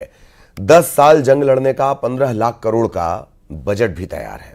10 साल जंग लड़ने का 15 लाख करोड़ का बजट भी तैयार है।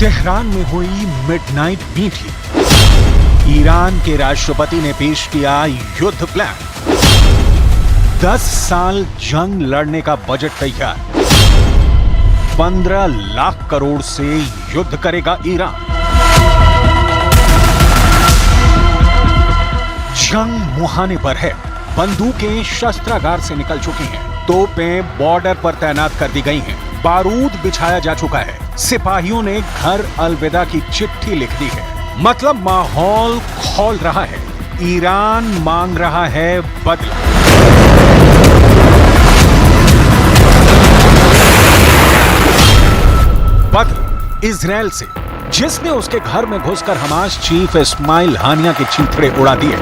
तेहरान में हुई मिडनाइट मीटिंग। ईरान के राष्ट्रपति ने पेश किया युद्ध प्लान। 10 साल जंग लड़ने का बजट तैयार। 15 लाख करोड़ से युद्ध करेगा ईरान। जंग मुहाने पर है। बंदूकें शस्त्रागार से निकल चुकी हैं। तोपें बॉर्डर पर तैनात कर दी गई हैं। बारूद बिछाया जा चुका है। सिपाहियों ने घर अलविदा की चिट्ठी लिख दी है। मतलब माहौल खौल रहा है। ईरान मांग रहा है बदला। बदला इजराइल से, जिसने उसके घर में घुसकर हमास चीफ इस्माइल हानिया के चीथड़े उड़ा दिए,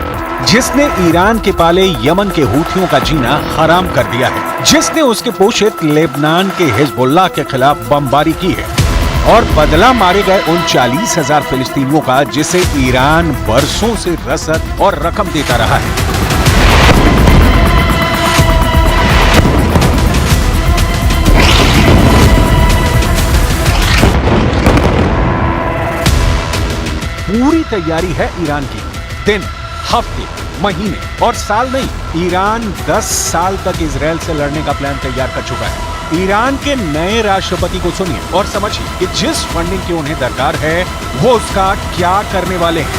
जिसने ईरान के पाले यमन के हूथियों का जीना हराम कर दिया है, जिसने उसके पोषित लेबनान के हिजबुल्लाह के खिलाफ बमबारी की है, और बदला मारे गए उन 40,000 फिलिस्तीनियों का जिसे ईरान बरसों से रसद और रकम देता रहा है। पूरी तैयारी है ईरान की। दिन, हफ्ते, महीने और साल नहीं, ईरान 10 साल तक इजराइल से लड़ने का प्लान तैयार कर चुका है। ईरान के नए राष्ट्रपति को सुनिए और समझिए कि जिस फंडिंग की उन्हें दरकार है वो उसका क्या करने वाले हैं।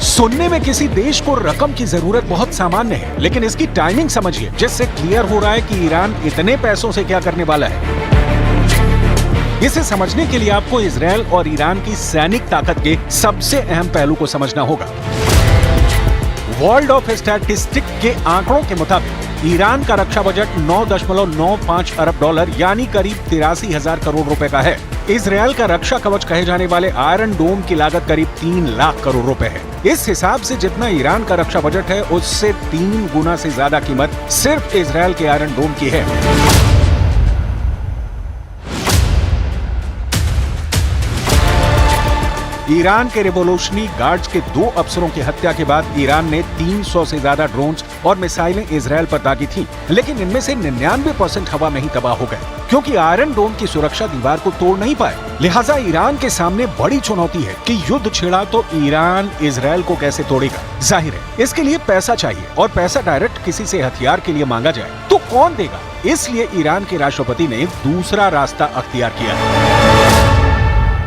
सुनने में किसी देश को रकम की जरूरत बहुत सामान्य है, लेकिन इसकी टाइमिंग समझिए, जिससे क्लियर हो रहा है कि ईरान इतने पैसों से क्या करने वाला है। इसे समझने के लिए आपको इजराइल और ईरान की सैनिक ताकत के सबसे अहम पहलू को समझना होगा। वर्ल्ड ऑफ स्टैटिस्टिक के आंकड़ों के मुताबिक ईरान का रक्षा बजट 9.95 अरब डॉलर यानी करीब 83,000 करोड़ रुपए का है। इजराइल का रक्षा कवच कहे जाने वाले आयरन डोम की लागत करीब 3 लाख करोड़ रुपए है। इस हिसाब से जितना ईरान का रक्षा बजट है उससे 3 गुना से ज्यादा कीमत सिर्फ इजराइल के आयरन डोम की है। ईरान के रिवोल्यूशनरी गार्ड्स के 2 अफसरों की हत्या के बाद ईरान ने 300 से ज्यादा ड्रोन्स और मिसाइलें इजराइल पर दागी थी, लेकिन इनमें से 99% हवा में ही तबाह हो गए, क्योंकि आयरन डोम की सुरक्षा दीवार को तोड़ नहीं पाए। लिहाजा ईरान के सामने बड़ी चुनौती है कि युद्ध छिड़ा तो ईरान इजराइल को कैसे तोड़ेगा। जाहिर है इसके लिए पैसा चाहिए, और पैसा डायरेक्ट किसी से हथियार के लिए मांगा जाए तो कौन देगा। इसलिए ईरान के राष्ट्रपति ने दूसरा रास्ता अख्तियार किया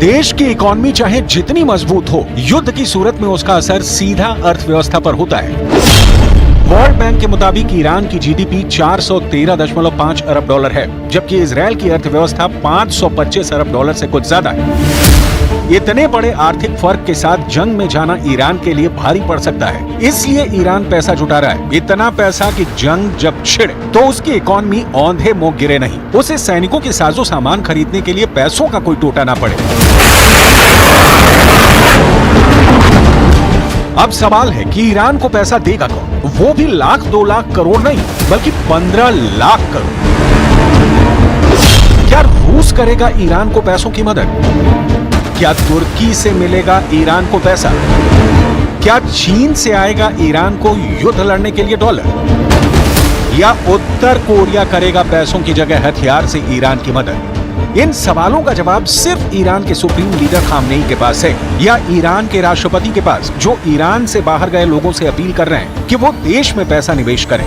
देश की इकोनॉमी चाहे जितनी मजबूत हो, युद्ध की सूरत में उसका असर सीधा अर्थव्यवस्था पर होता है। वर्ल्ड बैंक के मुताबिक ईरान की जीडीपी 413.5 अरब डॉलर है, जबकि इजराइल की अर्थव्यवस्था 525 अरब डॉलर से कुछ ज्यादा है। इतने बड़े आर्थिक फर्क के साथ जंग में जाना ईरान के लिए भारी पड़ सकता है। इसलिए ईरान पैसा जुटा रहा है, इतना पैसा कि जंग जब छिड़े तो उसकी इकोनॉमी औंधे मुंह गिरे नहीं, उसे सैनिकों के साजो सामान खरीदने के लिए पैसों का कोई टोटा ना पड़े। अब सवाल है कि ईरान को पैसा देगा कौन? वो भी लाख 2 लाख करोड़ नहीं, बल्कि 15 लाख करोड़। क्या रूस करेगा ईरान को पैसों की मदद? क्या तुर्की से मिलेगा ईरान को पैसा? क्या चीन से आएगा ईरान को युद्ध लड़ने के लिए डॉलर? या उत्तर कोरिया करेगा पैसों की जगह हथियार से ईरान की मदद? इन सवालों का जवाब सिर्फ ईरान के सुप्रीम लीडर खामनेई के पास है या ईरान के राष्ट्रपति के पास, जो ईरान से बाहर गए लोगों से अपील कर रहे हैं कि वो देश में पैसा निवेश करें।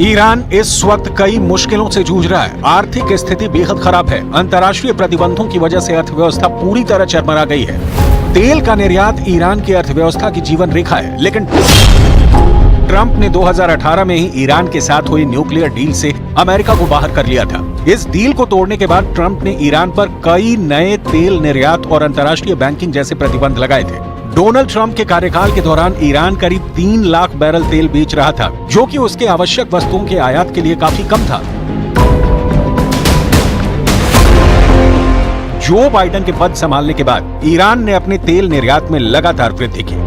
ईरान इस वक्त कई मुश्किलों से जूझ रहा है। आर्थिक स्थिति बेहद खराब है। अंतर्राष्ट्रीय प्रतिबंधों की वजह से अर्थव्यवस्था पूरी तरह चरमरा गई है। तेल का निर्यात ईरान की अर्थव्यवस्था की जीवन रेखा है, लेकिन ट्रंप ने 2018 में ही ईरान के साथ हुई न्यूक्लियर डील से अमेरिका को बाहर कर लिया था। इस डील को तोड़ने के बाद ट्रंप ने ईरान पर कई नए तेल निर्यात और अंतर्राष्ट्रीय बैंकिंग जैसे प्रतिबंध लगाए थे। डोनाल्ड ट्रंप के कार्यकाल के दौरान ईरान करीब 3 लाख बैरल तेल बेच रहा था, जो कि उसके आवश्यक वस्तुओं के आयात के लिए काफी कम था। जो बाइडेन के पद संभालने के बाद ईरान ने अपने तेल निर्यात में लगातार वृद्धि की।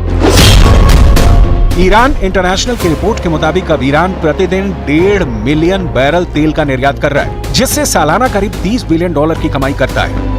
ईरान इंटरनेशनल की रिपोर्ट के मुताबिक अब ईरान प्रतिदिन 1.5 मिलियन बैरल तेल का निर्यात कर रहा है, जिससे सालाना करीब $30 बिलियन की कमाई करता है।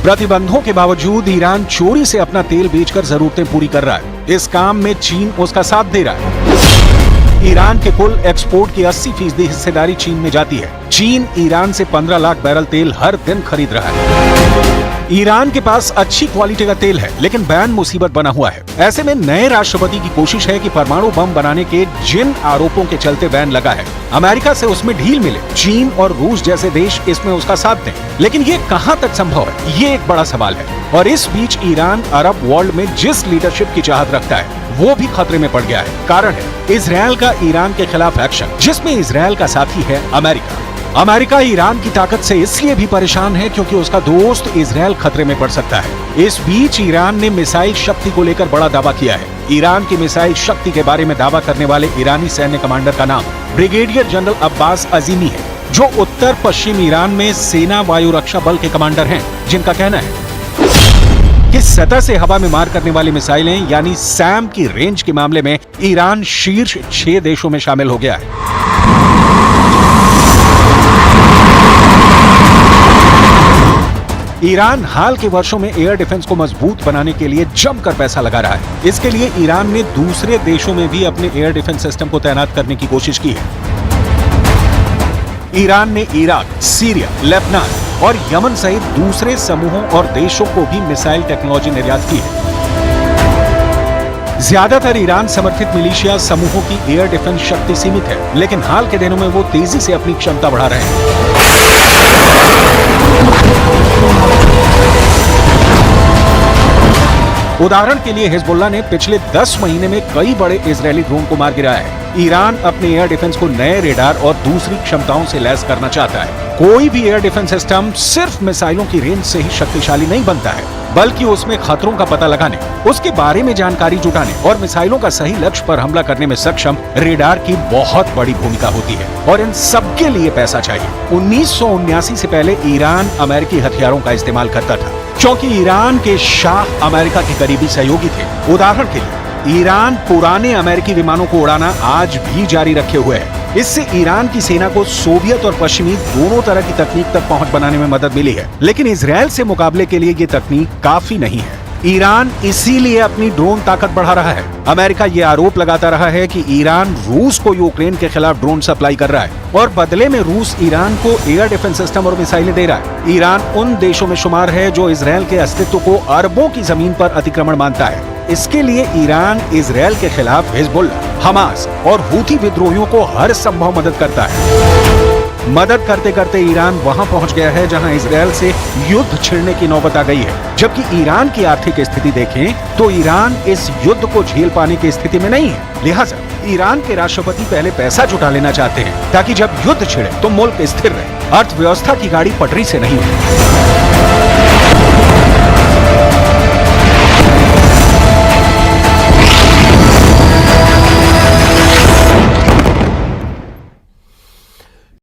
प्रतिबंधों के बावजूद ईरान चोरी से अपना तेल बेचकर जरूरतें पूरी कर रहा है। इस काम में चीन उसका साथ दे रहा है। ईरान के कुल एक्सपोर्ट की 80% हिस्सेदारी चीन में जाती है। चीन ईरान से 15 लाख बैरल तेल हर दिन खरीद रहा है। ईरान के पास अच्छी क्वालिटी का तेल है, लेकिन बैन मुसीबत बना हुआ है। ऐसे में नए राष्ट्रपति की कोशिश है कि परमाणु बम बनाने के जिन आरोपों के चलते बैन लगा है, अमेरिका से उसमें ढील मिले। चीन और रूस जैसे देश इसमें उसका साथ दें, लेकिन ये कहां तक संभव है, ये एक बड़ा सवाल है। और इस बीच ईरान अरब वर्ल्ड में जिस लीडरशिप की चाहत रखता है, वो भी खतरे में पड़ गया है। कारण है इजरायल का ईरान के खिलाफ एक्शन, जिसमें इजरायल का साथी है अमेरिका। अमेरिका ईरान की ताकत से इसलिए भी परेशान है क्योंकि उसका दोस्त इजरायल खतरे में पड़ सकता है। इस बीच ईरान ने मिसाइल शक्ति को लेकर बड़ा दावा किया है। ईरान की मिसाइल शक्ति के बारे में दावा करने वाले ईरानी सैन्य कमांडर का नाम ब्रिगेडियर जनरल अब्बास अजीमी है, जो उत्तर पश्चिम ईरान में सेना वायु रक्षा बल के कमांडर हैं, जिनका कहना है कि सतह से हवा में मार करने वाली मिसाइलें यानी सैम की रेंज के मामले में ईरान शीर्ष 6 देशों में शामिल हो गया है। ईरान हाल के वर्षों में एयर डिफेंस को मजबूत बनाने के लिए जमकर पैसा लगा रहा है। इसके लिए ईरान ने दूसरे देशों में भी अपने एयर डिफेंस सिस्टम को तैनात करने की कोशिश की है। ईरान ने इराक, सीरिया, लेबनान और यमन सहित दूसरे समूहों और देशों को भी मिसाइल टेक्नोलॉजी निर्यात की है। ज्यादातर ईरान समर्थित मिलिशिया समूहों की एयर डिफेंस शक्ति सीमित है, लेकिन हाल के दिनों में वो तेजी से अपनी क्षमता बढ़ा रहे हैं। उदाहरण के लिए हिजबुल्लाह ने पिछले 10 महीने में कई बड़े इजरायली ड्रोन को मार गिराया है। ईरान अपने एयर डिफेंस को नए रेडार और दूसरी क्षमताओं से लैस करना चाहता है। कोई भी एयर डिफेंस सिस्टम सिर्फ मिसाइलों की रेंज से ही शक्तिशाली नहीं बनता है, बल्कि उसमें खतरों का पता लगाने, उसके बारे में जानकारी जुटाने और मिसाइलों का सही लक्ष्य पर हमला करने में सक्षम रेडार की बहुत बड़ी भूमिका होती है। और इन सबके लिए पैसा चाहिए। 1979 से पहले ईरान अमेरिकी हथियारों का इस्तेमाल करता था, क्योंकि ईरान के शाह अमेरिका के करीबी सहयोगी थे। उदाहरण के लिए ईरान पुराने अमेरिकी विमानों को उड़ाना आज भी जारी रखे हुए है। इससे ईरान की सेना को सोवियत और पश्चिमी दोनों तरह की तकनीक तक पहुंच बनाने में मदद मिली है, लेकिन इजरायल से मुकाबले के लिए ये तकनीक काफी नहीं है। ईरान इसीलिए अपनी ड्रोन ताकत बढ़ा रहा है। अमेरिका ये आरोप लगाता रहा है कि ईरान रूस को यूक्रेन के खिलाफ ड्रोन सप्लाई कर रहा है और बदले में रूस ईरान को एयर डिफेंस सिस्टम और मिसाइलें दे रहा है। ईरान उन देशों में शुमार है जो इजरायल के अस्तित्व को अरबों की जमीन पर अतिक्रमण मानता है। इसके लिए ईरान इजरायल के खिलाफ हिजबुल्लाह, हमास और हूथी विद्रोहियों को हर संभव मदद करता है। मदद करते करते ईरान वहां पहुंच गया है जहां इजरायल से युद्ध छिड़ने की नौबत आ गई है। जबकि ईरान की आर्थिक स्थिति देखें तो ईरान इस युद्ध को झेल पाने की स्थिति में नहीं है। लिहाजा ईरान के राष्ट्रपति पहले पैसा जुटा लेना चाहते हैं, ताकि जब युद्ध छिड़े तो मुल्क स्थिर रहे, अर्थव्यवस्था की गाड़ी पटरी से नहीं उठे।